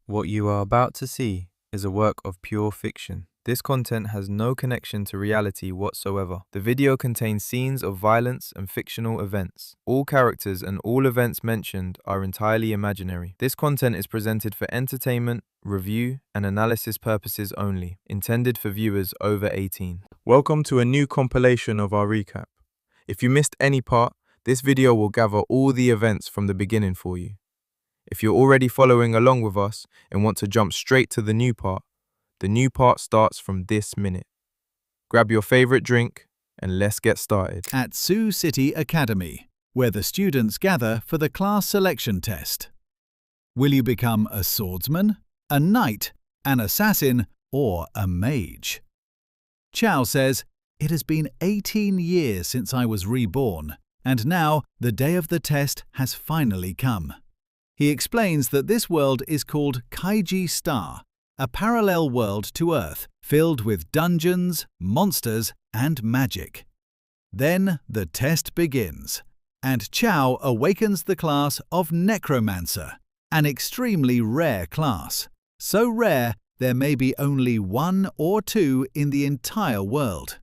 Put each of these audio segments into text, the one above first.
What you are about to see is a work of pure fiction. This content has no connection to reality whatsoever. The video contains scenes of violence and fictional events. All characters and all events mentioned are entirely imaginary. This content is presented for entertainment, review, and analysis purposes only, intended for viewers over 18. Welcome to a new compilation of our recap. If you missed any part, this video will gather all the events from the beginning for you. If you're already following along with us and want to jump straight to the new part starts from this minute. Grab your favorite drink and let's get started. At Sioux City Academy, where the students gather for the class selection test. Will you become a swordsman, a knight, an assassin, or a mage? Chow says, "It has been 18 years since I was reborn, and now the day of the test has finally come." He explains that this world is called Kaiji Star, a parallel world to Earth, filled with dungeons, monsters, and magic. Then the test begins, and Chow awakens the class of Necromancer, an extremely rare class. So rare, there may be only one or two in the entire world.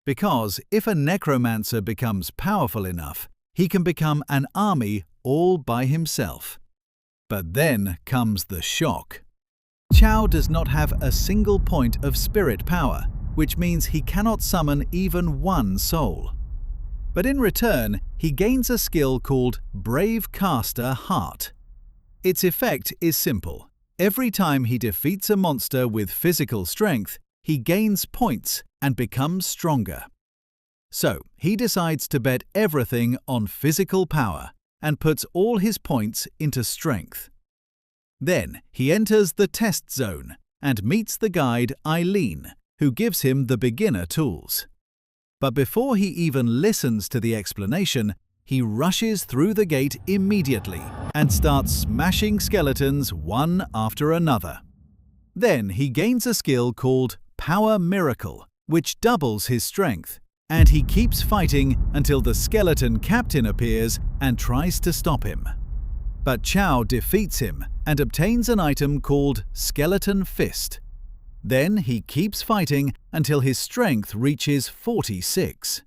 Because if a Necromancer becomes powerful enough, he can become an army all by himself. But then comes the shock. Chow does not have a single point of spirit power, which means he cannot summon even one soul. But in return, he gains a skill called Brave Caster Heart. Its effect is simple. Every time he defeats a monster with physical strength, he gains points and becomes stronger. So, he decides to bet everything on physical power and puts all his points into strength. Then he enters the test zone and meets the guide Eileen, who gives him the beginner tools. But before he even listens to the explanation, he rushes through the gate immediately and starts smashing skeletons one after another. Then he gains a skill called Power Miracle, which doubles his strength, and he keeps fighting until the skeleton captain appears and tries to stop him. But Chow defeats him and obtains an item called Skeleton Fist. Then he keeps fighting until his strength reaches 46.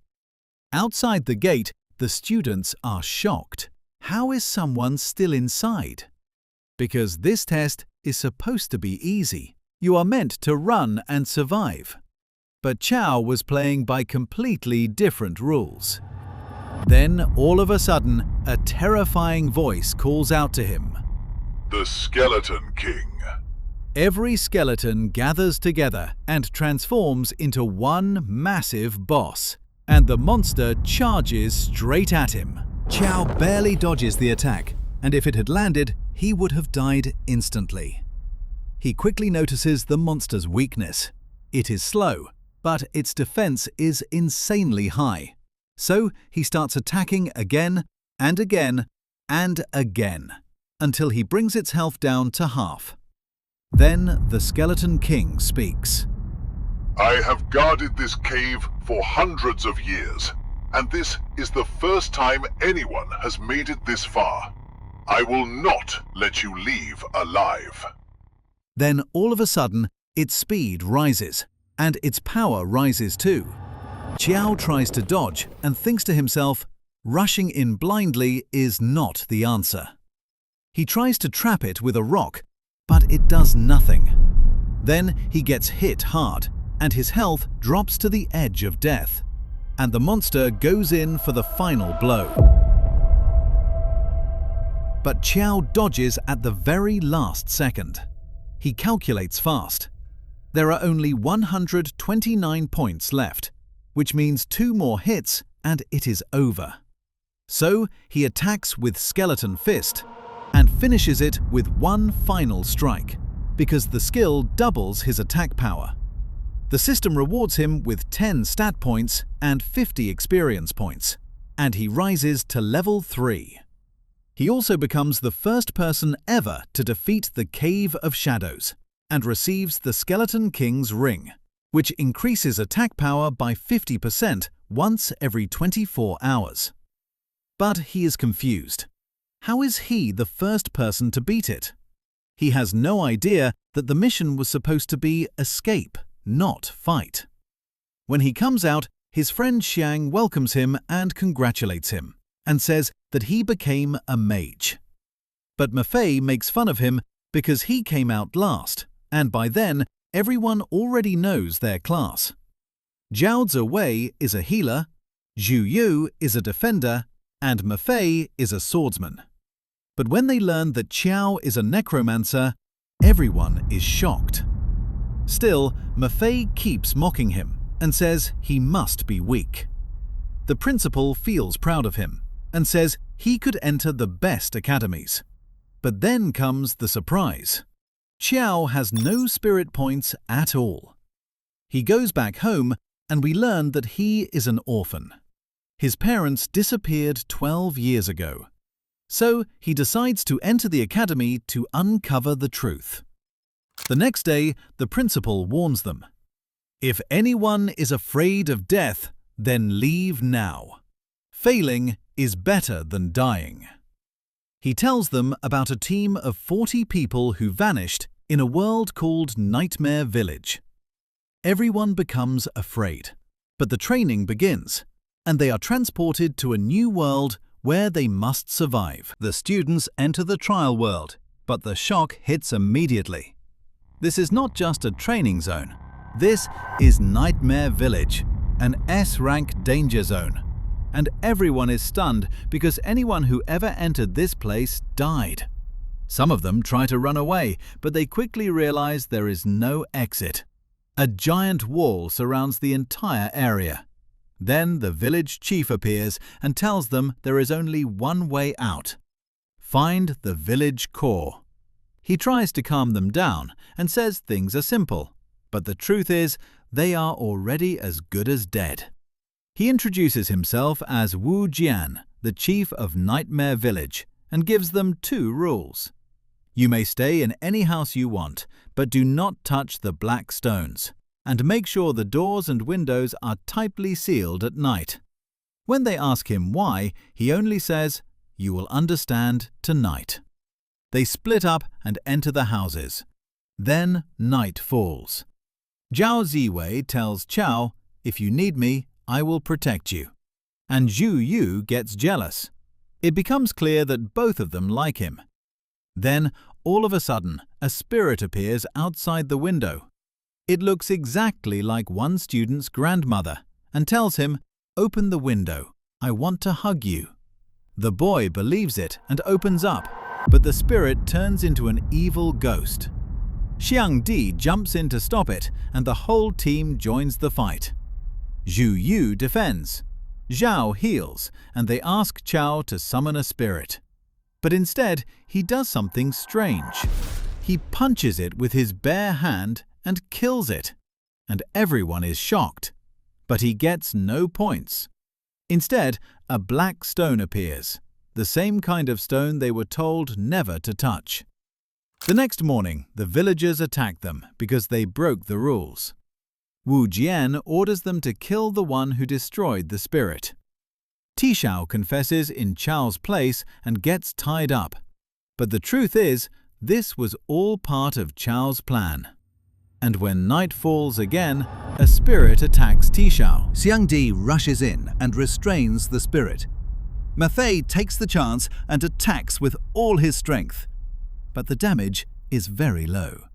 Outside the gate, the students are shocked. How is someone still inside? Because this test is supposed to be easy. You are meant to run and survive. But Chow was playing by completely different rules. Then, all of a sudden, a terrifying voice calls out to him. "The Skeleton King." Every skeleton gathers together and transforms into one massive boss, and the monster charges straight at him. Chow barely dodges the attack, and if it had landed, he would have died instantly. He quickly notices the monster's weakness. It is slow, but its defense is insanely high. So he starts attacking again and again and again, until he brings its health down to half. Then the Skeleton King speaks. "I have guarded this cave for hundreds of years, and this is the first time anyone has made it this far. I will not let you leave alive." Then all of a sudden, its speed rises, and its power rises too. Chow tries to dodge and thinks to himself, rushing in blindly is not the answer. He tries to trap it with a rock, but it does nothing. Then he gets hit hard, and his health drops to the edge of death, and the monster goes in for the final blow. But Chow dodges at the very last second. He calculates fast. There are only 129 points left, which means 2 more hits and it is over. So he attacks with Skeleton Fist and finishes it with one final strike, because the skill doubles his attack power. The system rewards him with 10 stat points and 50 experience points, and he rises to level 3. He also becomes the first person ever to defeat the Cave of Shadows and receives the Skeleton King's Ring, which increases attack power by 50% once every 24 hours. But he is confused. How is he the first person to beat it? He has no idea that the mission was supposed to be escape, not fight. When he comes out, his friend Xiang welcomes him and congratulates him, and says that he became a mage. But Mafei makes fun of him because he came out last, and by then everyone already knows their class. Zhao Ziwei is a healer, Zhu Yu is a defender, and Mafei is a swordsman. But when they learn that Qiao is a necromancer, everyone is shocked. Still, Mafei keeps mocking him and says he must be weak. The principal feels proud of him and says he could enter the best academies. But then comes the surprise. Qiao has no spirit points at all. He goes back home and we learn that he is an orphan. His parents disappeared 12 years ago. So he decides to enter the academy to uncover the truth. The next day, the principal warns them. If anyone is afraid of death, then leave now. Failing is better than dying. He tells them about a team of 40 people who vanished in a world called Nightmare Village. Everyone becomes afraid, but the training begins, and they are transported to a new world where they must survive. The students enter the trial world, but the shock hits immediately. This is not just a training zone. This is Nightmare Village, an S-rank danger zone. And everyone is stunned because anyone who ever entered this place died. Some of them try to run away, but they quickly realize there is no exit. A giant wall surrounds the entire area. Then the village chief appears and tells them there is only one way out. Find the village core. He tries to calm them down and says things are simple, but the truth is they are already as good as dead. He introduces himself as Wu Jian, the chief of Nightmare Village, and gives them 2 rules. You may stay in any house you want, but do not touch the black stones. And make sure the doors and windows are tightly sealed at night. When they ask him why, he only says, "You will understand tonight." They split up and enter the houses. Then night falls. Zhao Ziwei tells Qiao, "If you need me, I will protect you." And Zhu Yu gets jealous. It becomes clear that both of them like him. Then, all of a sudden, a spirit appears outside the window. It looks exactly like one student's grandmother and tells him, "Open the window. I want to hug you." The boy believes it and opens up, but the spirit turns into an evil ghost. Xiang Di jumps in to stop it, and the whole team joins the fight. Zhu Yu defends. Zhao heals, and they ask Qiao to summon a spirit. But instead, he does something strange. He punches it with his bare hand and kills it, and everyone is shocked. But he gets no points. Instead, a black stone appears, the same kind of stone they were told never to touch. The next morning, the villagers attack them because they broke the rules. Wu Jian orders them to kill the one who destroyed the spirit. Tishao confesses in Chao's place and gets tied up. But the truth is, this was all part of Chao's plan. And when night falls again, a spirit attacks Tishao. Xiang Di rushes in and restrains the spirit. Mafei takes the chance and attacks with all his strength. But the damage is very low.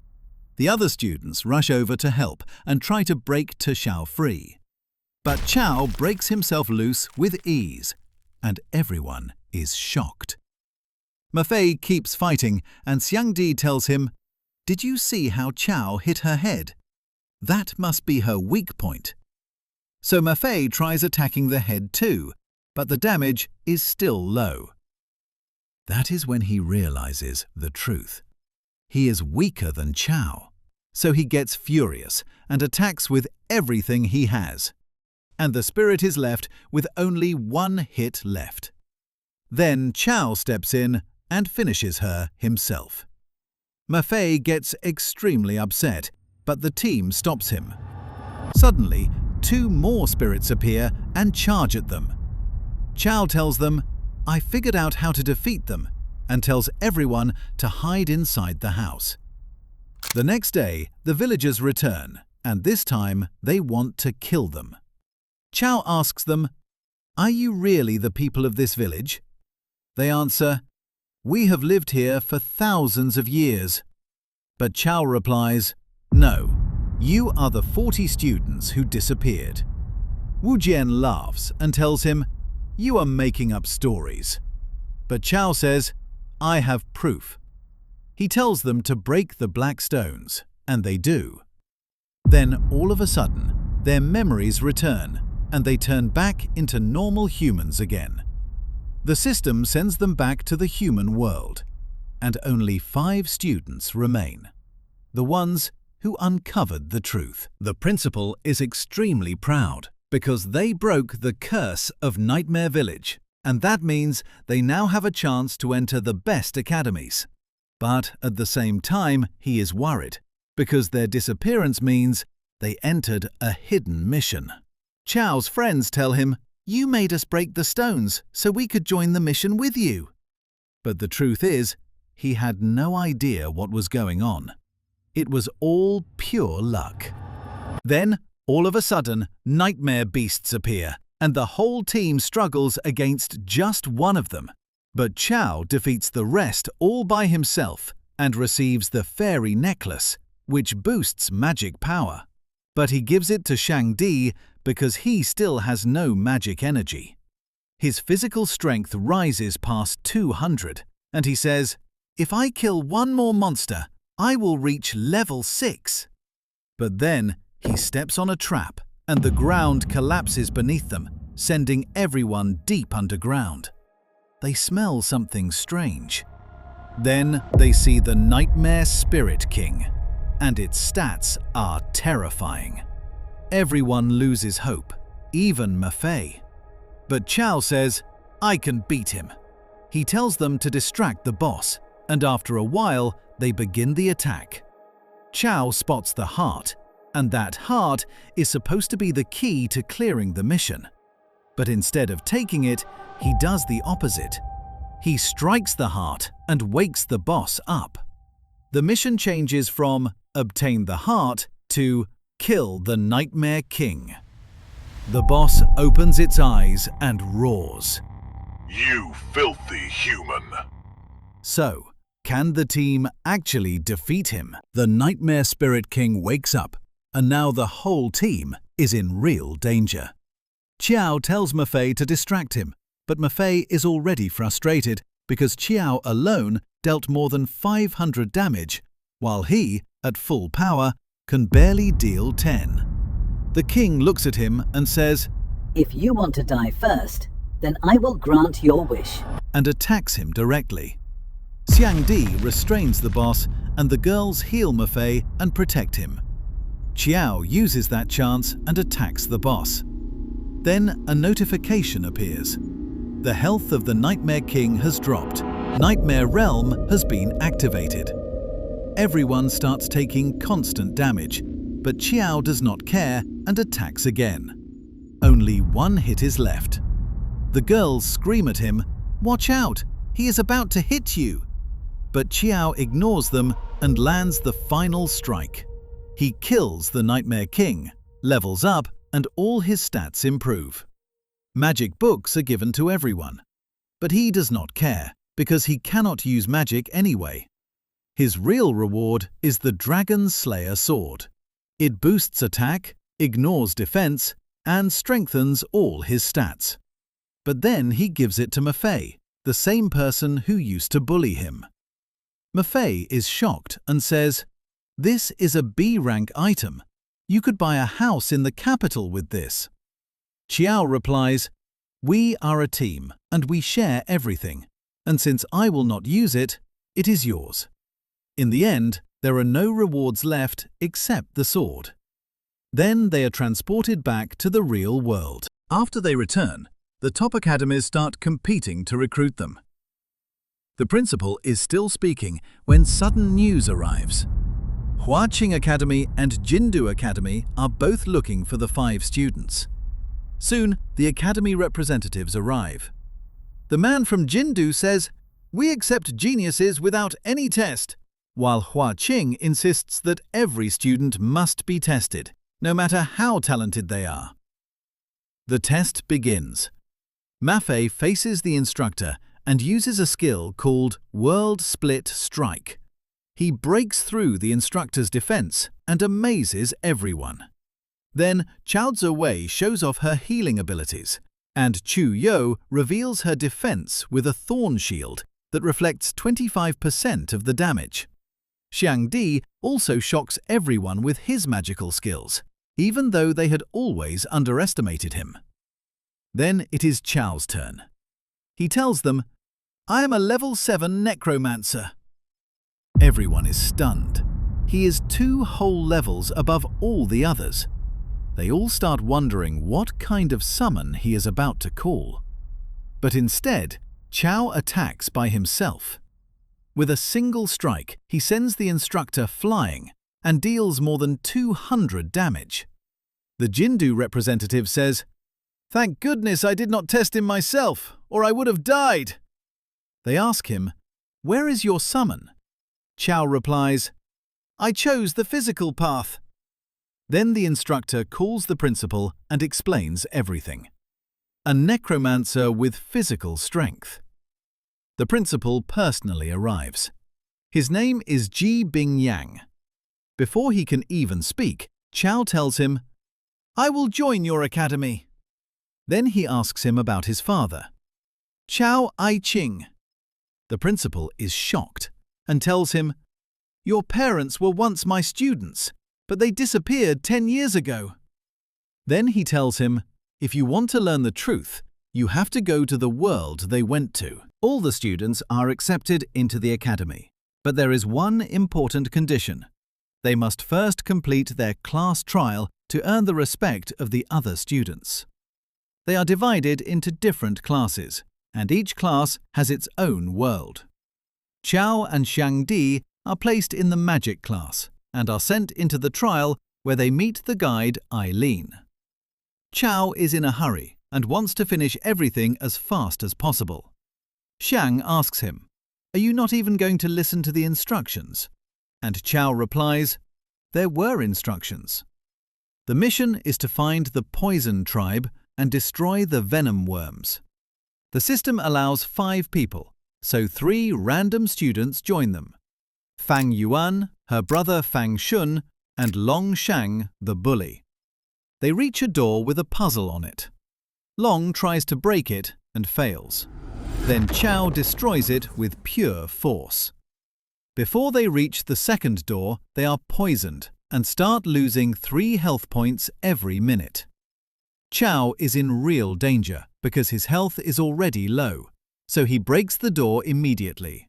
The other students rush over to help and try to break Tishao free. But Qiao breaks himself loose with ease, and everyone is shocked. Mafei keeps fighting, and Xiang Di tells him, "Did you see how Qiao hit her head? That must be her weak point." So Mafei tries attacking the head too, but the damage is still low. That is when he realizes the truth. He is weaker than Qiao, so he gets furious and attacks with everything he has. And the spirit is left with only one hit left. Then Qiao steps in and finishes her himself. Mafei gets extremely upset, but the team stops him. Suddenly, 2 more spirits appear and charge at them. Qiao tells them, "I figured out how to defeat them," and tells everyone to hide inside the house. The next day, the villagers return, and this time they want to kill them. Chow asks them, "Are you really the people of this village?" They answer, "We have lived here for thousands of years." But Chow replies, "No, you are the 40 students who disappeared." Wu Jian laughs and tells him, "You are making up stories." But Chow says, "I have proof." He tells them to break the black stones, and they do. Then, all of a sudden, their memories return, and they turn back into normal humans again. The system sends them back to the human world, and only 5 students remain, the ones who uncovered the truth. The principal is extremely proud because they broke the curse of Nightmare Village, and that means they now have a chance to enter the best academies. But at the same time, he is worried because their disappearance means they entered a hidden mission. Chow's friends tell him, "You made us break the stones so we could join the mission with you." But the truth is, he had no idea what was going on. It was all pure luck. Then, all of a sudden, nightmare beasts appear, and the whole team struggles against just one of them. But Chow defeats the rest all by himself and receives the fairy necklace, which boosts magic power. But he gives it to Shang-Di because he still has no magic energy. His physical strength rises past 200, and he says, "If I kill one more monster, I will reach level 6. But then he steps on a trap, and the ground collapses beneath them, sending everyone deep underground. They smell something strange. Then they see the Nightmare Spirit King, and its stats are terrifying. Everyone loses hope, even Mafei. But Chow says, "I can beat him." He tells them to distract the boss, and after a while, they begin the attack. Chow spots the heart, and that heart is supposed to be the key to clearing the mission. But instead of taking it, he does the opposite. He strikes the heart and wakes the boss up. The mission changes from obtain the heart to kill the Nightmare King. The boss opens its eyes and roars. "You filthy human!" So, can the team actually defeat him? The Nightmare Spirit King wakes up, and now the whole team is in real danger. Chiao tells Mafei to distract him, but Mafei is already frustrated because Chiao alone dealt more than 500 damage, while he, at full power, can barely deal 10. The king looks at him and says, "If you want to die first, then I will grant your wish," and attacks him directly. Xiang Di restrains the boss, and the girls heal Mafei and protect him. Chiao uses that chance and attacks the boss. Then a notification appears. The health of the Nightmare King has dropped. Nightmare Realm has been activated. Everyone starts taking constant damage, but Chiao does not care and attacks again. Only one hit is left. The girls scream at him, "Watch out! He is about to hit you!" But Chiao ignores them and lands the final strike. He kills the Nightmare King, levels up, and all his stats improve. Magic books are given to everyone. But he does not care, because he cannot use magic anyway. His real reward is the Dragon Slayer sword. It boosts attack, ignores defense, and strengthens all his stats. But then he gives it to Mafei, the same person who used to bully him. Mafei is shocked and says, "This is a B-rank item. You could buy a house in the capital with this." Chiao replies, "We are a team and we share everything, and since I will not use it, it is yours." In the end, there are no rewards left except the sword. Then they are transported back to the real world. After they return, the top academies start competing to recruit them. The principal is still speaking when sudden news arrives. Huaqing Academy and Jindu Academy are both looking for the 5 students. Soon, the academy representatives arrive. The man from Jindu says, We accept geniuses without any test, while Hua Qing insists that every student must be tested, no matter how talented they are. The test begins. Ma Fei faces the instructor and uses a skill called World Split Strike. He breaks through the instructor's defense and amazes everyone. Then Chao Ziwei shows off her healing abilities, and Chu Yo reveals her defense with a thorn shield that reflects 25% of the damage. Xiang Di also shocks everyone with his magical skills, even though they had always underestimated him. Then it is Chao's turn. He tells them, "I am a level 7 Necromancer." Everyone is stunned. He is 2 whole levels above all the others. They all start wondering what kind of summon he is about to call. But instead, Chao attacks by himself. With a single strike, he sends the instructor flying and deals more than 200 damage. The Jindu representative says, "Thank goodness I did not test him myself, or I would have died." They ask him, "Where is your summon?" Chao replies, "I chose the physical path." Then the instructor calls the principal and explains everything. A necromancer with physical strength. The principal personally arrives. His name is Ji Bingyang. Before he can even speak, Chao tells him, "I will join your academy." Then he asks him about his father. Chao Ai-ching. The principal is shocked and tells him, "Your parents were once my students, but they disappeared 10 years ago." Then he tells him, if you want to learn the truth, you have to go to the world they went to. All the students are accepted into the academy, but there is one important condition. They must first complete their class trial to earn the respect of the other students. They are divided into different classes, and each class has its own world. Chao and Xiang Di are placed in the magic class and are sent into the trial where they meet the guide Eileen. Chao is in a hurry and wants to finish everything as fast as possible. Xiang asks him, "Are you not even going to listen to the instructions?" And Chao replies, "There were instructions." The mission is to find the poison tribe and destroy the venom worms. The system allows 5 people, so 3 random students join them. Fang Yuan, her brother Fang Shun, and Long Shang, the bully. They reach a door with a puzzle on it. Long tries to break it and fails. Then Chao destroys it with pure force. Before they reach the second door, they are poisoned and start losing 3 health points every minute. Chao is in real danger because his health is already low, so he breaks the door immediately.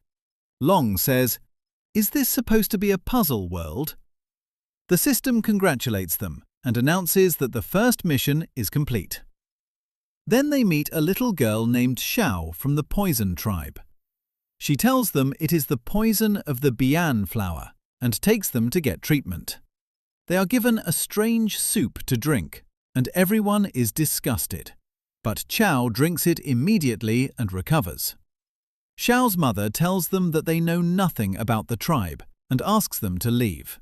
Long says, "Is this supposed to be a puzzle world?" The system congratulates them and announces that the first mission is complete. Then they meet a little girl named Xiao from the poison tribe. She tells them it is the poison of the bian flower and takes them to get treatment. They are given a strange soup to drink, and everyone is disgusted. But Chao drinks it immediately and recovers. Xiao's mother tells them that they know nothing about the tribe and asks them to leave.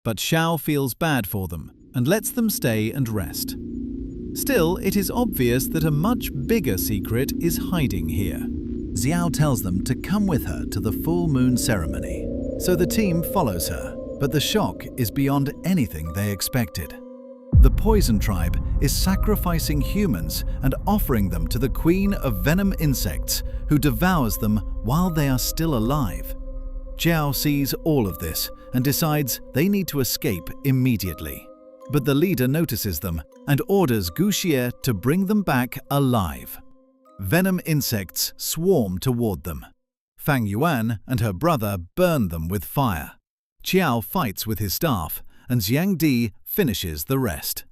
But Xiao feels bad for them and lets them stay and rest. Still, it is obvious that a much bigger secret is hiding here. Xiao tells them to come with her to the full moon ceremony, so the team follows her, but the shock is beyond anything they expected. The poison tribe is sacrificing humans and offering them to the queen of venom insects, who devours them while they are still alive. Jiao sees all of this and decides they need to escape immediately. But the leader notices them and orders Gu Xie to bring them back alive. Venom insects swarm toward them. Fang Yuan and her brother burn them with fire. Qiao fights with his staff, and Xiang Di finishes the rest.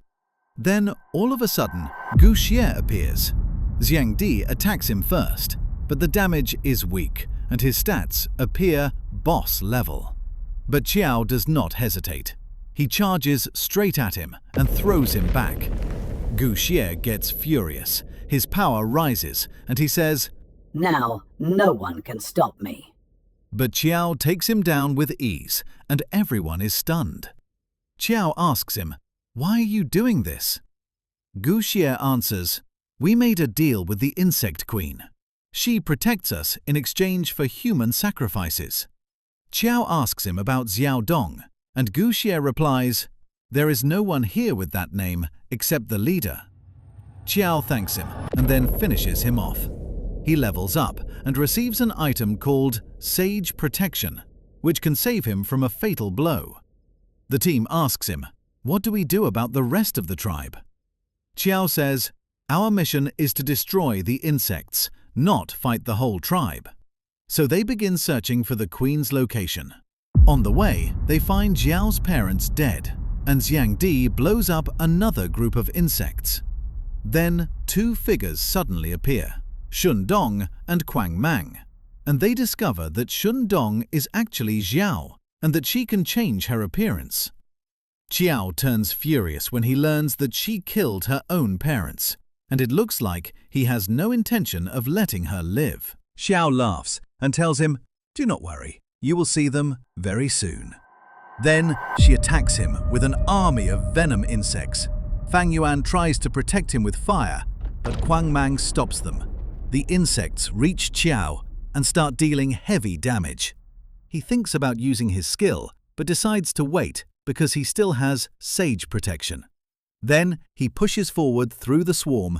Then, all of a sudden, Gu Xie appears. Xiang Di attacks him first, but the damage is weak, and his stats appear boss level. But Qiao does not hesitate. He charges straight at him and throws him back. Gu Xie gets furious. His power rises, and he says, Now, no one can stop me. But Qiao takes him down with ease, and everyone is stunned. Qiao asks him, "Why are you doing this?" Gu Xie answers, "We made a deal with the Insect Queen. She protects us in exchange for human sacrifices." Qiao asks him about Xiao Dong, and Gu Xie replies, "There is no one here with that name except the leader." Qiao thanks him and then finishes him off. He levels up and receives an item called Sage Protection, which can save him from a fatal blow. The team asks him, "What do we do about the rest of the tribe?" Qiao says, "Our mission is to destroy the insects, not fight the whole tribe." So they begin searching for the queen's location. On the way, they find Jiao's parents dead, and Xiang Di blows up another group of insects. Then, two figures suddenly appear, Shun Dong and Quang Mang, and they discover that Shun Dong is actually Xiao and that she can change her appearance. Qiao turns furious when he learns that she killed her own parents, and it looks like he has no intention of letting her live. Xiao laughs and tells him, "Do not worry, you will see them very soon." Then she attacks him with an army of venom insects. Fang Yuan tries to protect him with fire, but Quang Mang stops them. The insects reach Qiao and start dealing heavy damage. He thinks about using his skill, but decides to wait because he still has Sage Protection. Then he pushes forward through the swarm,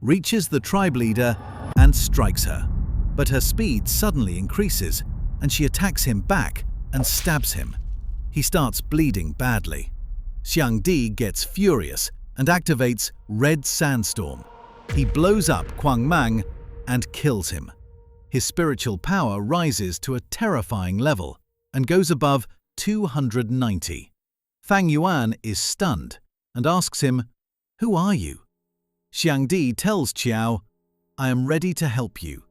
reaches the tribe leader, and strikes her. But her speed suddenly increases, and she attacks him back and stabs him. He starts bleeding badly. Xiang Di gets furious and activates Red Sandstorm. He blows up Quang Mang and kills him. His spiritual power rises to a terrifying level and goes above 290. Fang Yuan is stunned and asks him, "Who are you?" Xiang Di tells Qiao, "I am ready to help you."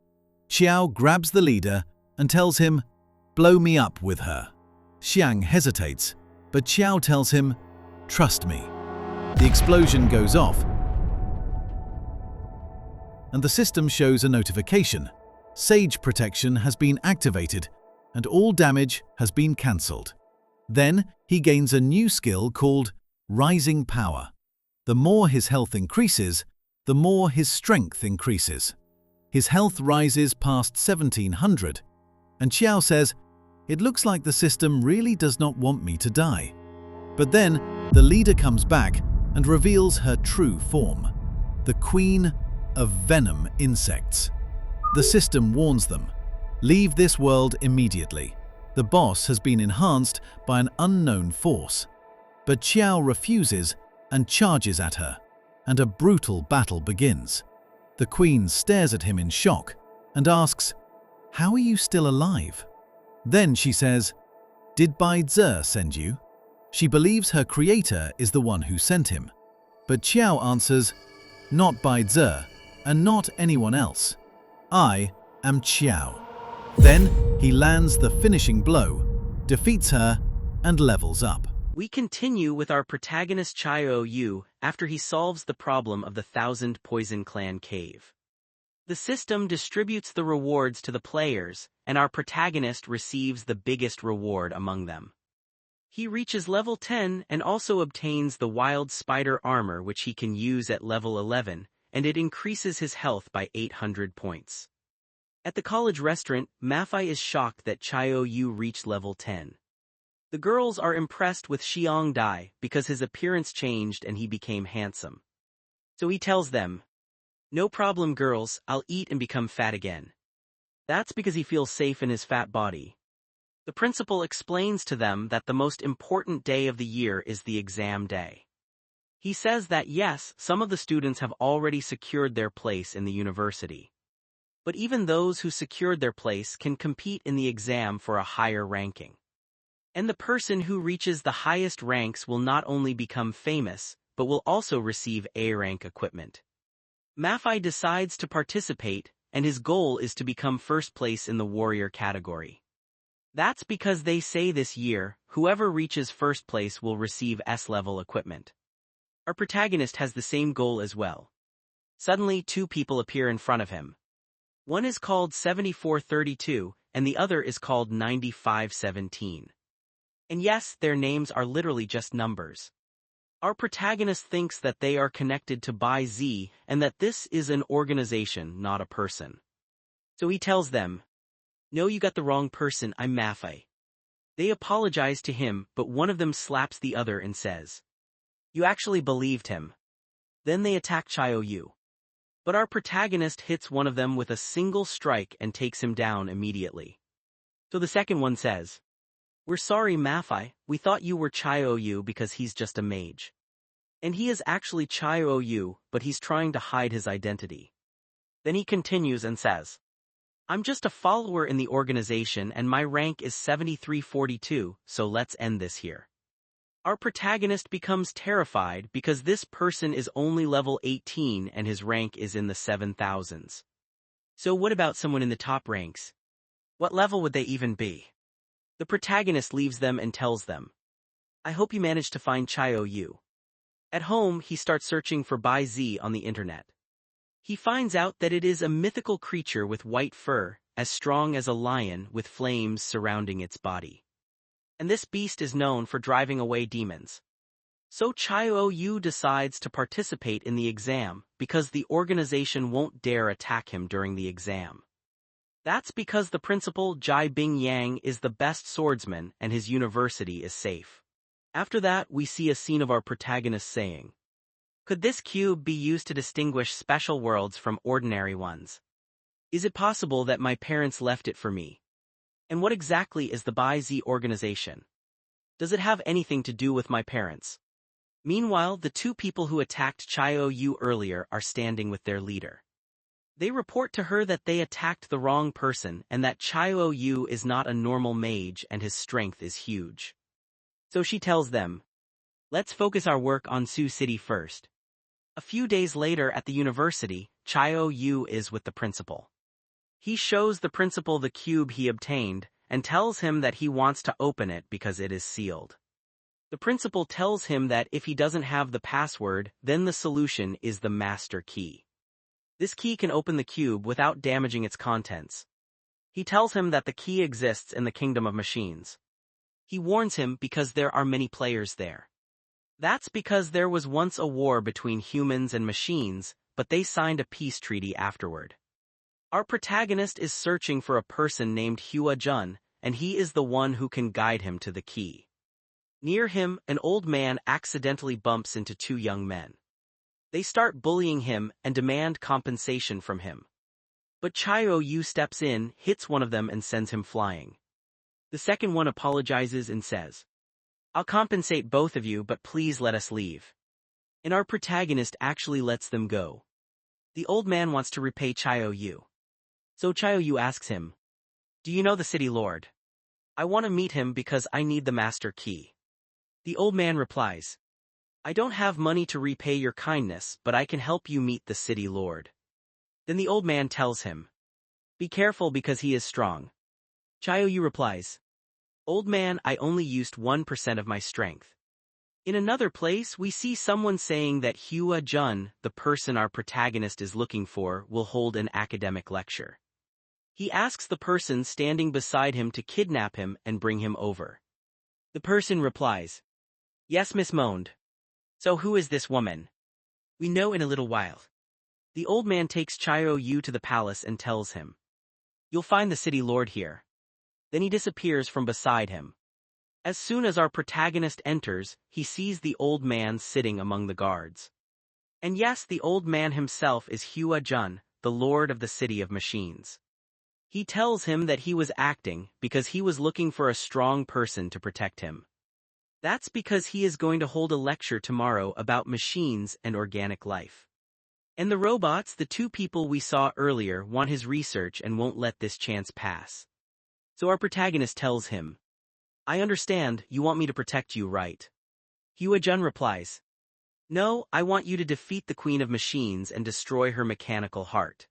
Qiao grabs the leader and tells him, "Blow me up with her." Xiang hesitates, but Qiao tells him, "Trust me." The explosion goes off, and the system shows a notification. Sage Protection has been activated, and all damage has been cancelled. Then he gains a new skill called Rising Power. The more his health increases, the more his strength increases. His health rises past 1700, and Qiao says, "It looks like the system really does not want me to die." But then the leader comes back and reveals her true form, the Queen of Venom Insects. The system warns them, "Leave this world immediately. The boss has been enhanced by an unknown force." But Qiao refuses and charges at her, and a brutal battle begins. The queen stares at him in shock and asks, "How are you still alive?" Then she says, "Did Bai Zi send you?" She believes her creator is the one who sent him. But Qiao answers, "Not Bai Zi, and not anyone else. I am Qiao." Then he lands the finishing blow, defeats her, and levels up. We continue with our protagonist Chio Yu after he solves the problem of the Thousand Poison Clan cave. The system distributes the rewards to the players, and our protagonist receives the biggest reward among them. He reaches level 10 and also obtains the Wild Spider armor, which he can use at level 11, and it increases his health by 800 points. At the college restaurant, Mafai is shocked that Chio Yu reached level 10. The girls are impressed with Xiang Dai because his appearance changed and he became handsome. So he tells them, "No problem, girls, I'll eat and become fat again." That's because he feels safe in his fat body. The principal explains to them that the most important day of the year is the exam day. He says that yes, some of the students have already secured their place in the university. But even those who secured their place can compete in the exam for a higher ranking. And the person who reaches the highest ranks will not only become famous, but will also receive A-rank equipment. Mafai decides to participate, and his goal is to become first place in the warrior category. That's because they say this year, whoever reaches first place will receive S-level equipment. Our protagonist has the same goal as well. Suddenly, two people appear in front of him. One is called 7432, and the other is called 9517. And yes, their names are literally just numbers. Our protagonist thinks that they are connected to Bai Z and that this is an organization, not a person. So he tells them, "No, you got the wrong person, I'm Maffei." They apologize to him, but one of them slaps the other and says, "You actually believed him." Then they attack Chio-yu. But our protagonist hits one of them with a single strike and takes him down immediately. So the second one says, "We're sorry, Maffei, we thought you were Chio-yu because he's just a mage. And he is actually Chio-yu, but he's trying to hide his identity." Then he continues and says, "I'm just a follower in the organization and my rank is 7342, so let's end this here." Our protagonist becomes terrified because this person is only level 18 and his rank is in the 7,000s. So what about someone in the top ranks? What level would they even be? The protagonist leaves them and tells them, "I hope you managed to find Chio-yu." At home, he starts searching for Bai Z on the internet. He finds out that it is a mythical creature with white fur, as strong as a lion with flames surrounding its body. And this beast is known for driving away demons. So Chio-yu decides to participate in the exam because the organization won't dare attack him during the exam. That's because the principal, Jai Bing Yang, is the best swordsman and his university is safe. After that, we see a scene of our protagonist saying, "Could this cube be used to distinguish special worlds from ordinary ones? Is it possible that my parents left it for me? And what exactly is the Bai Z organization? Does it have anything to do with my parents?" Meanwhile, the two people who attacked Chio-yu earlier are standing with their leader. They report to her that they attacked the wrong person and that Chio-yu is not a normal mage and his strength is huge. So she tells them, "Let's focus our work on Sioux City first." A few days later at the university, Chio-yu is with the principal. He shows the principal the cube he obtained and tells him that he wants to open it because it is sealed. The principal tells him that if he doesn't have the password, then the solution is the master key. This key can open the cube without damaging its contents. He tells him that the key exists in the kingdom of machines. He warns him because there are many players there. That's because there was once a war between humans and machines, but they signed a peace treaty afterward. Our protagonist is searching for a person named Hua Jun, and he is the one who can guide him to the key. Near him, an old man accidentally bumps into two young men. They start bullying him and demand compensation from him. But Chio-yu steps in, hits one of them and sends him flying. The second one apologizes and says, "I'll compensate both of you, but please let us leave." And our protagonist actually lets them go. The old man wants to repay Chio-yu. So Chio-yu asks him, "Do you know the city lord? I want to meet him because I need the master key." The old man replies, "I don't have money to repay your kindness, but I can help you meet the city lord." Then the old man tells him, "Be careful because he is strong." Chio-yu replies, "Old man, I only used 1% of my strength." In another place, we see someone saying that Hua Jun, the person our protagonist is looking for, will hold an academic lecture. He asks the person standing beside him to kidnap him and bring him over. The person replies, "Yes, Miss Monde. So who is this woman? We know in a little while." The old man takes Chio-yu to the palace and tells him, "You'll find the city lord here." Then he disappears from beside him. As soon as our protagonist enters, he sees the old man sitting among the guards. And yes, the old man himself is Hua Jun, the lord of the city of machines. He tells him that he was acting because he was looking for a strong person to protect him. That's because he is going to hold a lecture tomorrow about machines and organic life. And the robots, the two people we saw earlier, want his research and won't let this chance pass. So our protagonist tells him, "I understand, you want me to protect you, right?" Hua Jun replies, "No, I want you to defeat the Queen of Machines and destroy her mechanical heart."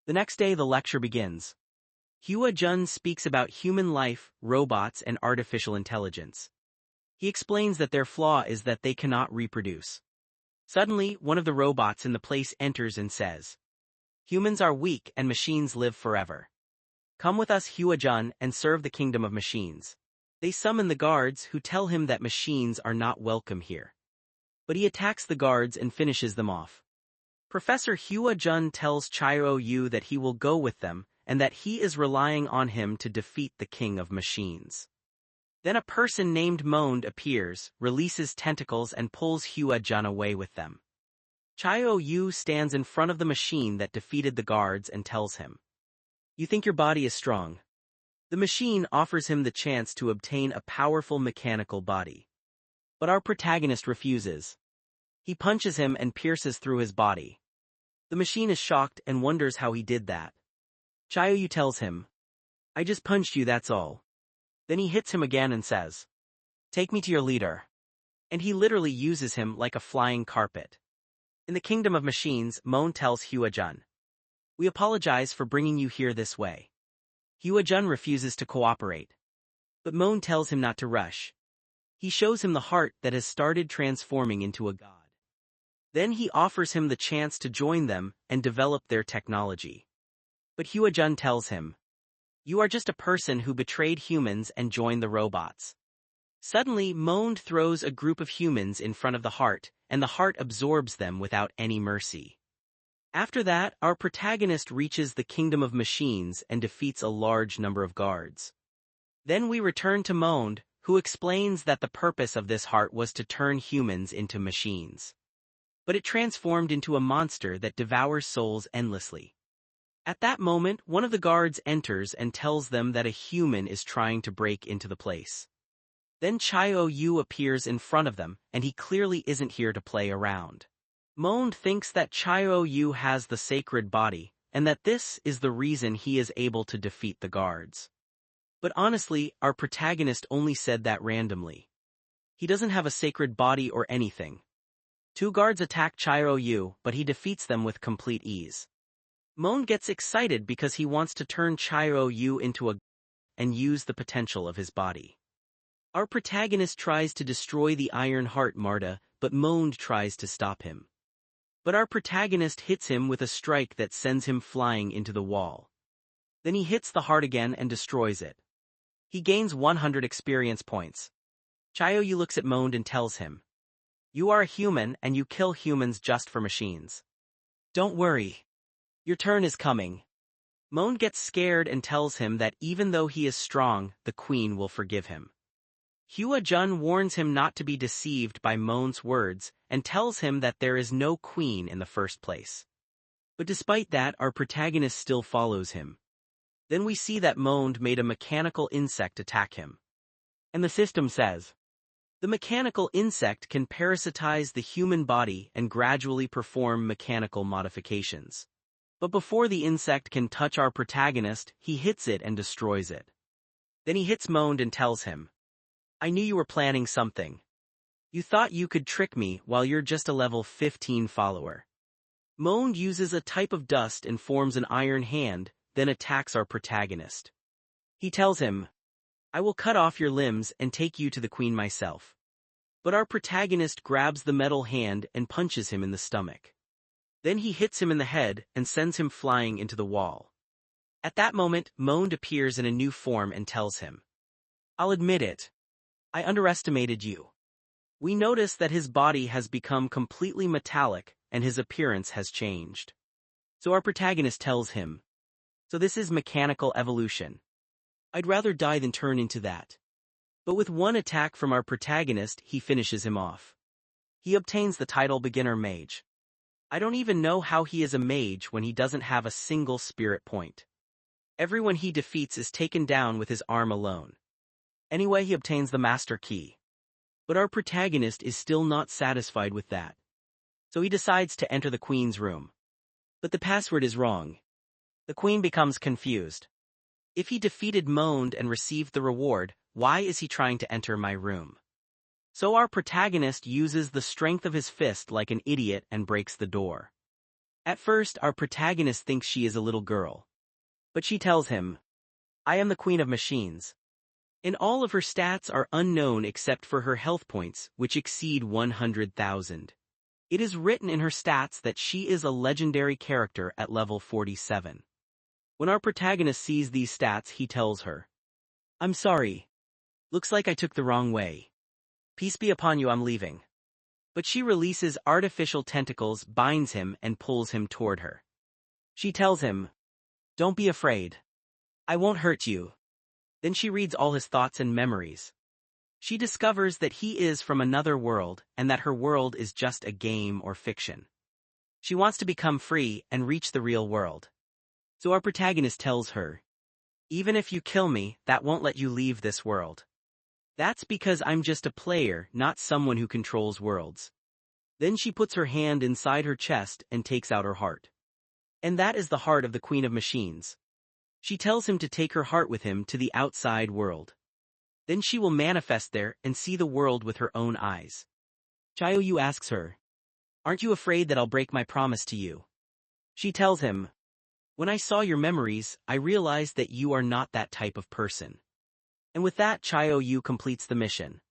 The next day the lecture begins. Hua Jun speaks about human life, robots, and artificial intelligence. He explains that their flaw is that they cannot reproduce. Suddenly, one of the robots in the place enters and says, Humans are weak and machines live forever. Come with us, Huajun, and serve the kingdom of machines. They summon the guards, who tell him that machines are not welcome here. But he attacks the guards and finishes them off. Professor Huajun tells Chao-Yu that he will go with them, and that he is relying on him to defeat the king of machines. Then a person named Monde appears, releases tentacles and pulls Huajun away with them. Chao-Yu stands in front of the machine that defeated the guards and tells him, "You think your body is strong?" The machine offers him the chance to obtain a powerful mechanical body. But our protagonist refuses. He punches him and pierces through his body. The machine is shocked and wonders how he did that. Chao-Yu tells him, "I just punched you, that's all." Then he hits him again and says, "Take me to your leader." And he literally uses him like a flying carpet. In the kingdom of machines, Monde tells Huajun, "We apologize for bringing you here this way." Huajun refuses to cooperate. But Monde tells him not to rush. He shows him the heart that has started transforming into a god. Then he offers him the chance to join them and develop their technology. But Huajun tells him, "You are just a person who betrayed humans and joined the robots." Suddenly, Monde throws a group of humans in front of the heart, and the heart absorbs them without any mercy. After that, our protagonist reaches the kingdom of machines and defeats a large number of guards. Then we return to Monde, who explains that the purpose of this heart was to turn humans into machines. But it transformed into a monster that devours souls endlessly. At that moment, one of the guards enters and tells them that a human is trying to break into the place. Then Chao-Yu appears in front of them, and he clearly isn't here to play around. Monde thinks that Chao-Yu has the sacred body, and that this is the reason he is able to defeat the guards. But honestly, our protagonist only said that randomly. He doesn't have a sacred body or anything. 2 guards attack Chao-Yu, but he defeats them with complete ease. Monde gets excited because he wants to turn Chao-Yu into a and use the potential of his body. Our protagonist tries to destroy the Iron Heart Marta, but Monde tries to stop him. But our protagonist hits him with a strike that sends him flying into the wall. Then he hits the heart again and destroys it. He gains 100 experience points. Chao-Yu looks at Monde and tells him, "You are a human and you kill humans just for machines. Don't worry. Your turn is coming." Monde gets scared and tells him that even though he is strong, the queen will forgive him. Huajun warns him not to be deceived by Monde's words and tells him that there is no queen in the first place. But despite that, our protagonist still follows him. Then we see that Monde made a mechanical insect attack him. And the system says, the mechanical insect can parasitize the human body and gradually perform mechanical modifications. But before the insect can touch our protagonist, he hits it and destroys it. Then he hits Monde and tells him, "I knew you were planning something. You thought you could trick me while you're just a level 15 follower." Monde uses a type of dust and forms an iron hand, then attacks our protagonist. He tells him, "I will cut off your limbs and take you to the queen myself." But our protagonist grabs the metal hand and punches him in the stomach. Then he hits him in the head and sends him flying into the wall. At that moment, Monde appears in a new form and tells him, "I'll admit it. I underestimated you." We notice that his body has become completely metallic and his appearance has changed. So our protagonist tells him, "So this is mechanical evolution. I'd rather die than turn into that." But with one attack from our protagonist, he finishes him off. He obtains the title Beginner Mage. I don't even know how he is a mage when he doesn't have a single spirit point. Everyone he defeats is taken down with his arm alone. Anyway, he obtains the Master Key. But our protagonist is still not satisfied with that. So he decides to enter the queen's room. But the password is wrong. The queen becomes confused. If he defeated Monde and received the reward, why is he trying to enter my room? So our protagonist uses the strength of his fist like an idiot and breaks the door. At first, our protagonist thinks she is a little girl. But she tells him, "I am the queen of machines." And all of her stats are unknown except for her health points, which exceed 100,000. It is written in her stats that she is a legendary character at level 47. When our protagonist sees these stats, he tells her, "I'm sorry. Looks like I took the wrong way. Peace be upon you, I'm leaving." But she releases artificial tentacles, binds him, and pulls him toward her. She tells him, "Don't be afraid. I won't hurt you." Then she reads all his thoughts and memories. She discovers that he is from another world and that her world is just a game or fiction. She wants to become free and reach the real world. So our protagonist tells her, "Even if you kill me, that won't let you leave this world. That's because I'm just a player, not someone who controls worlds." Then she puts her hand inside her chest and takes out her heart. And that is the heart of the Queen of Machines. She tells him to take her heart with him to the outside world. Then she will manifest there and see the world with her own eyes. Chaoyu asks her, "Aren't you afraid that I'll break my promise to you?" She tells him, "When I saw your memories, I realized that you are not that type of person." And with that, Chaoyu completes the mission.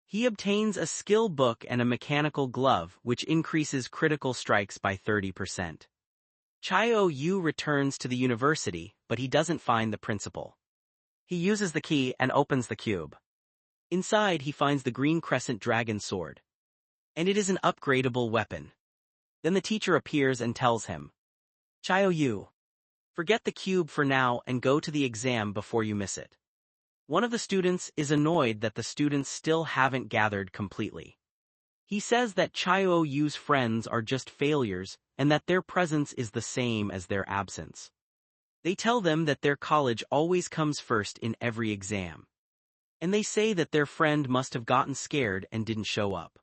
He obtains a skill book and a mechanical glove, which increases critical strikes by 30%. Chaoyu returns to the university, but he doesn't find the principal. He uses the key and opens the cube. Inside, he finds the green crescent dragon sword. And it is an upgradable weapon. Then the teacher appears and tells him, "Chaoyu, forget the cube for now and go to the exam before you miss it." One of the students is annoyed that the students still haven't gathered completely. He says that Chaoyu's friends are just failures and that their presence is the same as their absence. They tell them that their college always comes first in every exam. And they say that their friend must have gotten scared and didn't show up.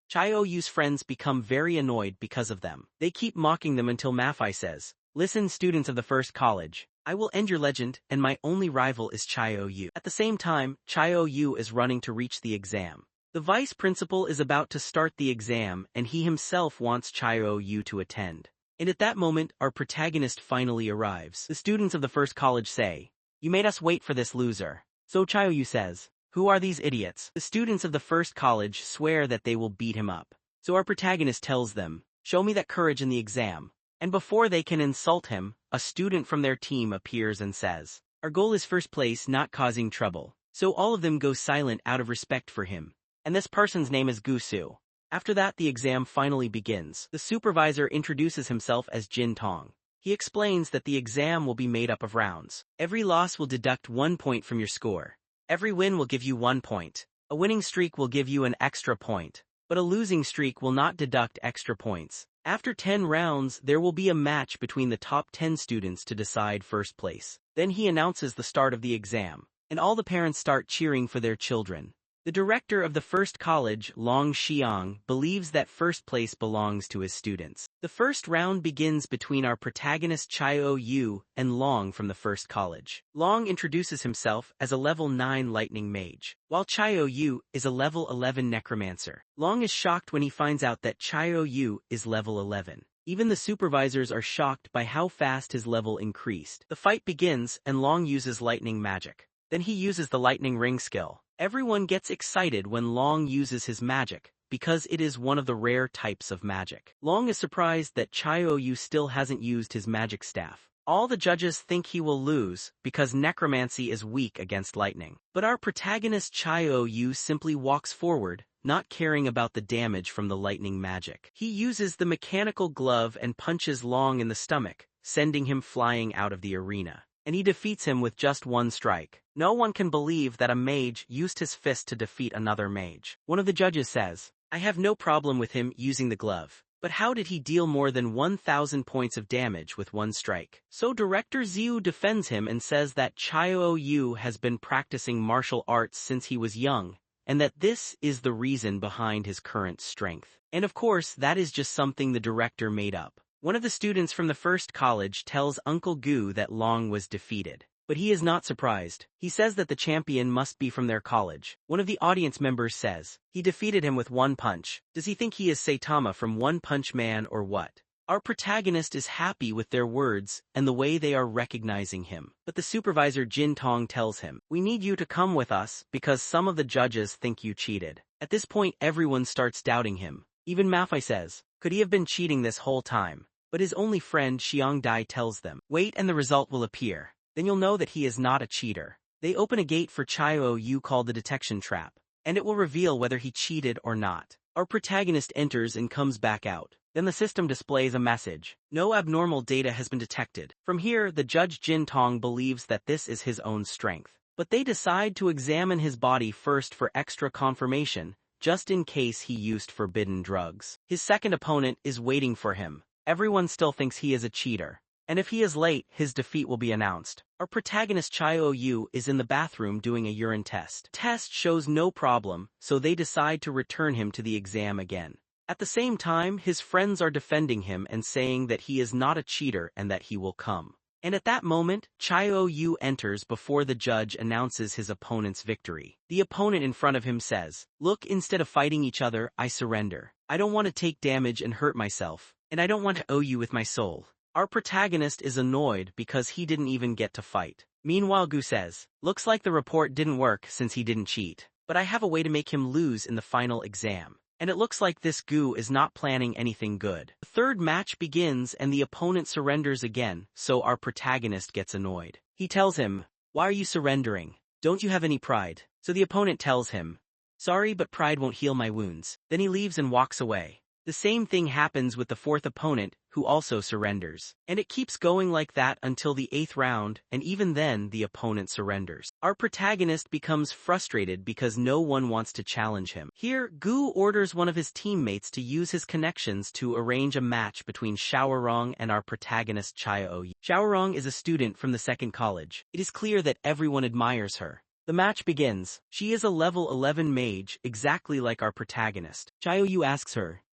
Chaoyu's friends become very annoyed because of them. They keep mocking them until Mafi says, "Listen, students of the first college, I will end your legend, and my only rival is Chaoyu." At the same time, Chaoyu is running to reach the exam. The vice principal is about to start the exam and he himself wants Chaoyu to attend. And at that moment, our protagonist finally arrives. The students of the first college say, "You made us wait for this loser." So Chaoyu says, "Who are these idiots?" The students of the first college swear that they will beat him up. So our protagonist tells them, "Show me that courage in the exam." And before they can insult him, a student from their team appears and says, "Our goal is first place, not causing trouble." So all of them go silent out of respect for him. And this person's name is Gusu. After that, the exam finally begins. The supervisor introduces himself as Jin Tong. He explains that the exam will be made up of rounds. Every loss will deduct 1 point from your score. Every win will give you 1 point. A winning streak will give you an extra point. But a losing streak will not deduct extra points. After 10 rounds, there will be a match between the top 10 students to decide first place. Then he announces the start of the exam, and all the parents start cheering for their children. The director of the first college, Long Xiang, believes that first place belongs to his students. The first round begins between our protagonist Chaoyu and Long from the first college. Long introduces himself as a level 9 lightning mage, while Chaoyu is a level 11 necromancer. Long is shocked when he finds out that Chaoyu is level 11. Even the supervisors are shocked by how fast his level increased. The fight begins and Long uses lightning magic. Then he uses the lightning ring skill. Everyone gets excited when Long uses his magic, because it is one of the rare types of magic. Long is surprised that Chaoyu still hasn't used his magic staff. All the judges think he will lose, because necromancy is weak against lightning. But our protagonist Chaoyu simply walks forward, not caring about the damage from the lightning magic. He uses the mechanical glove and punches Long in the stomach, sending him flying out of the arena. And he defeats him with just 1 strike. No one can believe that a mage used his fist to defeat another mage. One of the judges says, "I have no problem with him using the glove. But how did he deal more than 1,000 points of damage with 1 strike?" So Director Ziu defends him and says that Chaoyu has been practicing martial arts since he was young, and that this is the reason behind his current strength. And of course, that is just something the director made up. One of the students from the first college tells Uncle Gu that Long was defeated. But he is not surprised. He says that the champion must be from their college. One of the audience members says, "He defeated him with 1 punch. Does he think he is Saitama from One Punch Man or what?" Our protagonist is happy with their words and the way they are recognizing him. But the supervisor Jin Tong tells him, "We need you to come with us because some of the judges think you cheated." At this point, everyone starts doubting him. Even Manhwa says, could he have been cheating this whole time? But his only friend Xiangdai tells them, wait and the result will appear. Then you'll know that he is not a cheater. They open a gate for Chio Yu called the detection trap, and it will reveal whether he cheated or not. Our protagonist enters and comes back out. Then the system displays a message. No abnormal data has been detected. From here, the judge Jin Tong believes that this is his own strength. But they decide to examine his body first for extra confirmation, just in case he used forbidden drugs. His second opponent is waiting for him. Everyone still thinks he is a cheater. And if he is late, his defeat will be announced. Our protagonist Chio Yu is in the bathroom doing a urine test. Test shows no problem, so they decide to return him to the exam again. At the same time, his friends are defending him and saying that he is not a cheater and that he will come. And at that moment, Chio Yu enters before the judge announces his opponent's victory. The opponent in front of him says, look, instead of fighting each other, I surrender. I don't want to take damage and hurt myself, and I don't want to owe you with my soul. Our protagonist is annoyed because he didn't even get to fight. Meanwhile, Gu says, looks like the report didn't work since he didn't cheat, but I have a way to make him lose in the final exam. And it looks like this Gu is not planning anything good. The third match begins and the opponent surrenders again, so our protagonist gets annoyed. He tells him, why are you surrendering? Don't you have any pride? So the opponent tells him, sorry, but pride won't heal my wounds. Then he leaves and walks away. The same thing happens with the fourth opponent, who also surrenders. And it keeps going like that until the 8th round, and even then the opponent surrenders. Our protagonist becomes frustrated because no one wants to challenge him. Here, Gu orders one of his teammates to use his connections to arrange a match between Xiaorong and our protagonist Chio Yu. Xiaorong is a student from the second college. It is clear that everyone admires her. The match begins. She is a level 11 mage, exactly like our protagonist. Chio Yu asks her,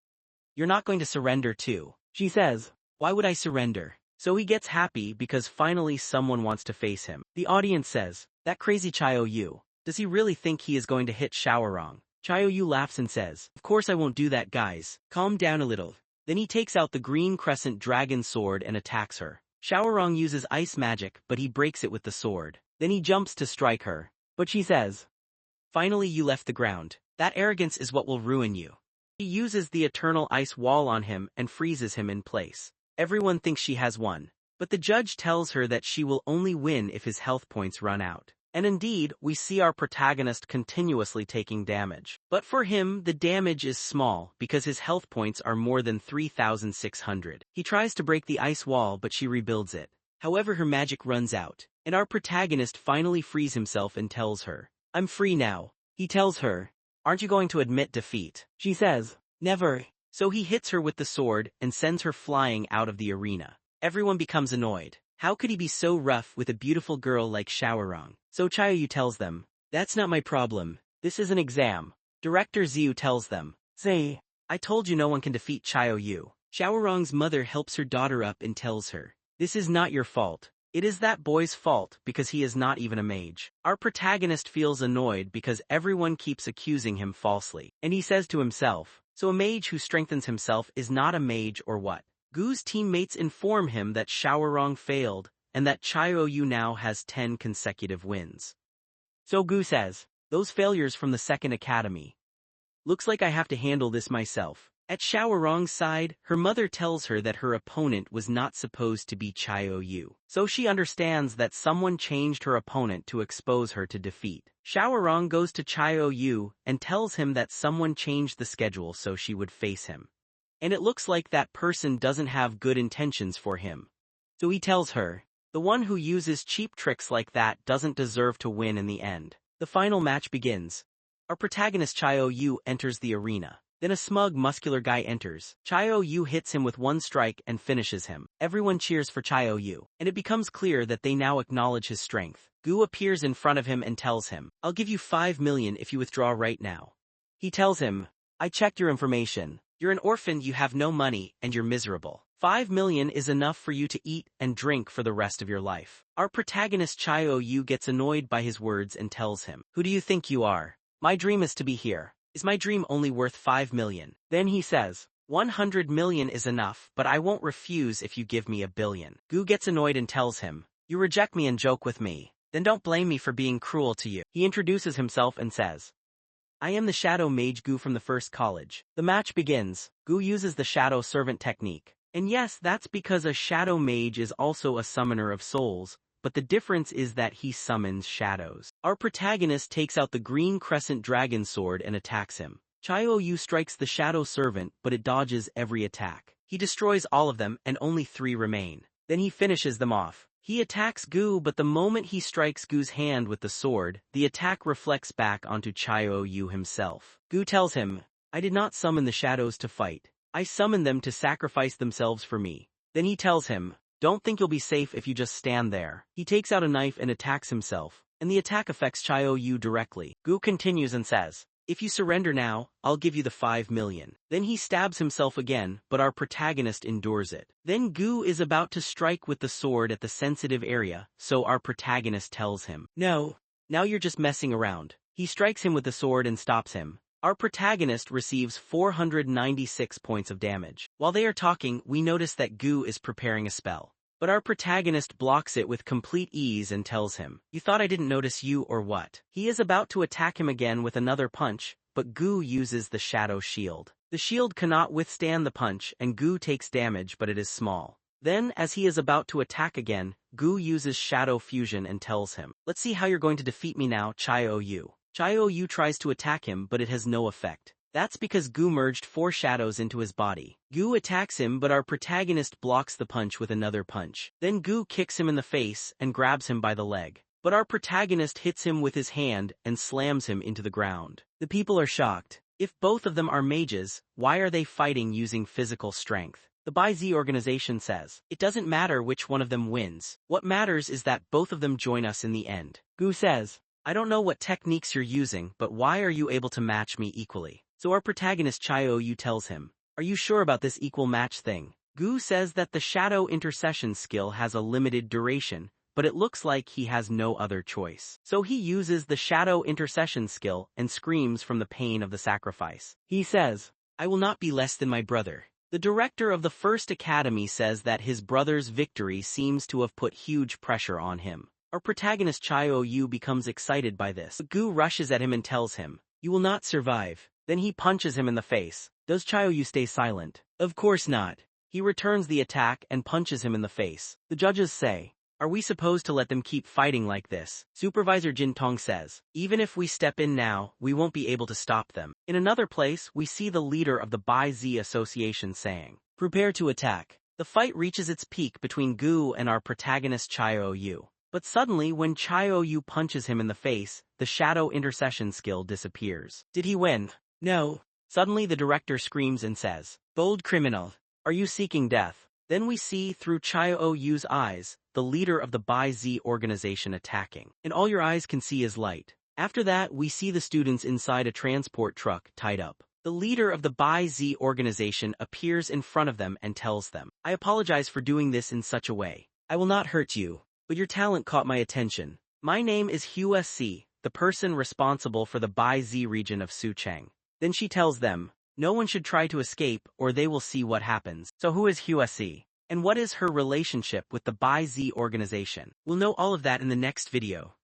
you're not going to surrender too? She says, why would I surrender? So he gets happy because finally someone wants to face him. The audience says, that crazy Chio Yu, does he really think he is going to hit Xiaorong? Chio Yu laughs and says, of course I won't do that, guys. Calm down a little. Then he takes out the green crescent dragon sword and attacks her. Xiaorong uses ice magic, but he breaks it with the sword. Then he jumps to strike her. But she says, finally you left the ground. That arrogance is what will ruin you. He uses the eternal ice wall on him and freezes him in place. Everyone thinks she has won, but the judge tells her that she will only win if his health points run out. And indeed, we see our protagonist continuously taking damage. But for him, the damage is small because his health points are more than 3,600. He tries to break the ice wall, but she rebuilds it. However, her magic runs out, and our protagonist finally frees himself and tells her, I'm free now. He tells her, aren't you going to admit defeat? She says, never. So he hits her with the sword and sends her flying out of the arena. Everyone becomes annoyed. How could he be so rough with a beautiful girl like Xiaorong? So Chio Yu tells them, that's not my problem. This is an exam. Director Xiu tells them, say, I told you no one can defeat Chio Yu. Xiaorong's mother helps her daughter up and tells her, this is not your fault. It is that boy's fault because he is not even a mage. Our protagonist feels annoyed because everyone keeps accusing him falsely. And he says to himself, so a mage who strengthens himself is not a mage or what? Gu's teammates inform him that Xiaorong failed and that Chio Yu now has 10 consecutive wins. So Gu says, those failures from the second academy. Looks like I have to handle this myself. At Xiaorong's side, her mother tells her that her opponent was not supposed to be Chio Yu. So she understands that someone changed her opponent to expose her to defeat. Xiaorong goes to Chio Yu and tells him that someone changed the schedule so she would face him. And it looks like that person doesn't have good intentions for him. So he tells her, the one who uses cheap tricks like that doesn't deserve to win in the end. The final match begins. Our protagonist Chio Yu enters the arena. Then a smug, muscular guy enters. Chio Yu hits him with one strike and finishes him. Everyone cheers for Chio Yu, and it becomes clear that they now acknowledge his strength. Gu appears in front of him and tells him, I'll give you 5 million if you withdraw right now. He tells him, I checked your information. You're an orphan, you have no money, and you're miserable. 5 million is enough for you to eat and drink for the rest of your life. Our protagonist Chio Yu gets annoyed by his words and tells him, who do you think you are? My dream is to be here. Is my dream only worth 5 million? Then he says, 100 million is enough, but I won't refuse if you give me 1 billion. Gu gets annoyed and tells him, you reject me and joke with me. Then don't blame me for being cruel to you. He introduces himself and says, I am the Shadow Mage Gu from the first college. The match begins. Gu uses the Shadow Servant technique. And yes, that's because a Shadow Mage is also a summoner of souls, but the difference is that he summons shadows. Our protagonist takes out the green crescent dragon sword and attacks him. Chio-Yu strikes the Shadow Servant, but it dodges every attack. He destroys all of them, and only 3 remain. Then he finishes them off. He attacks Gu, but the moment he strikes Gu's hand with the sword, the attack reflects back onto Chio-Yu himself. Gu tells him, I did not summon the shadows to fight. I summoned them to sacrifice themselves for me. Then he tells him, don't think you'll be safe if you just stand there. He takes out a knife and attacks himself, and the attack affects Chio-Yu directly. Gu continues and says, if you surrender now, I'll give you the 5 million. Then he stabs himself again, but our protagonist endures it. Then Gu is about to strike with the sword at the sensitive area, so our protagonist tells him, no, now you're just messing around. He strikes him with the sword and stops him. Our protagonist receives 496 points of damage. While they are talking, we notice that Gu is preparing a spell. But our protagonist blocks it with complete ease and tells him, you thought I didn't notice you or what? He is about to attack him again with another punch, but Gu uses the Shadow Shield. The shield cannot withstand the punch and Gu takes damage, but it is small. Then, as he is about to attack again, Gu uses Shadow Fusion and tells him, let's see how you're going to defeat me now, Chio-Yu. Chio-Yu tries to attack him, but it has no effect. That's because Gu merged 4 shadows into his body. Gu attacks him, but our protagonist blocks the punch with another punch. Then Gu kicks him in the face and grabs him by the leg. But our protagonist hits him with his hand and slams him into the ground. The people are shocked. If both of them are mages, why are they fighting using physical strength? The ByZ organization says, it doesn't matter which one of them wins. What matters is that both of them join us in the end. Gu says, I don't know what techniques you're using, but why are you able to match me equally? So our protagonist Chio-Yu tells him, are you sure about this equal match thing? Gu says that the Shadow Intercession skill has a limited duration, but it looks like he has no other choice. So he uses the Shadow Intercession skill and screams from the pain of the sacrifice. He says, I will not be less than my brother. The director of the first academy says that his brother's victory seems to have put huge pressure on him. Our protagonist Chio-Yu becomes excited by this. But Gu rushes at him and tells him, you will not survive. Then he punches him in the face. Does Chio-Yu stay silent? Of course not. He returns the attack and punches him in the face. The judges say, are we supposed to let them keep fighting like this? Supervisor Jin Tong says, even if we step in now, we won't be able to stop them. In another place, we see the leader of the ByZ Association saying, prepare to attack. The fight reaches its peak between Gu and our protagonist Chio-Yu. But suddenly, when Chio-Yu punches him in the face, the Shadow Intercession skill disappears. Did he win? No. Suddenly the director screams and says, bold criminal, are you seeking death? Then we see, through Chio-Yu's eyes, the leader of the ByZ organization attacking. And all your eyes can see is light. After that, we see the students inside a transport truck tied up. The leader of the ByZ organization appears in front of them and tells them, I apologize for doing this in such a way. I will not hurt you, but your talent caught my attention. My name is Hua-Si, the person responsible for the ByZ region of Suchang. Then she tells them, no one should try to escape or they will see what happens. So who is Hua-Si? And what is her relationship with the ByZ organization? We'll know all of that in the next video.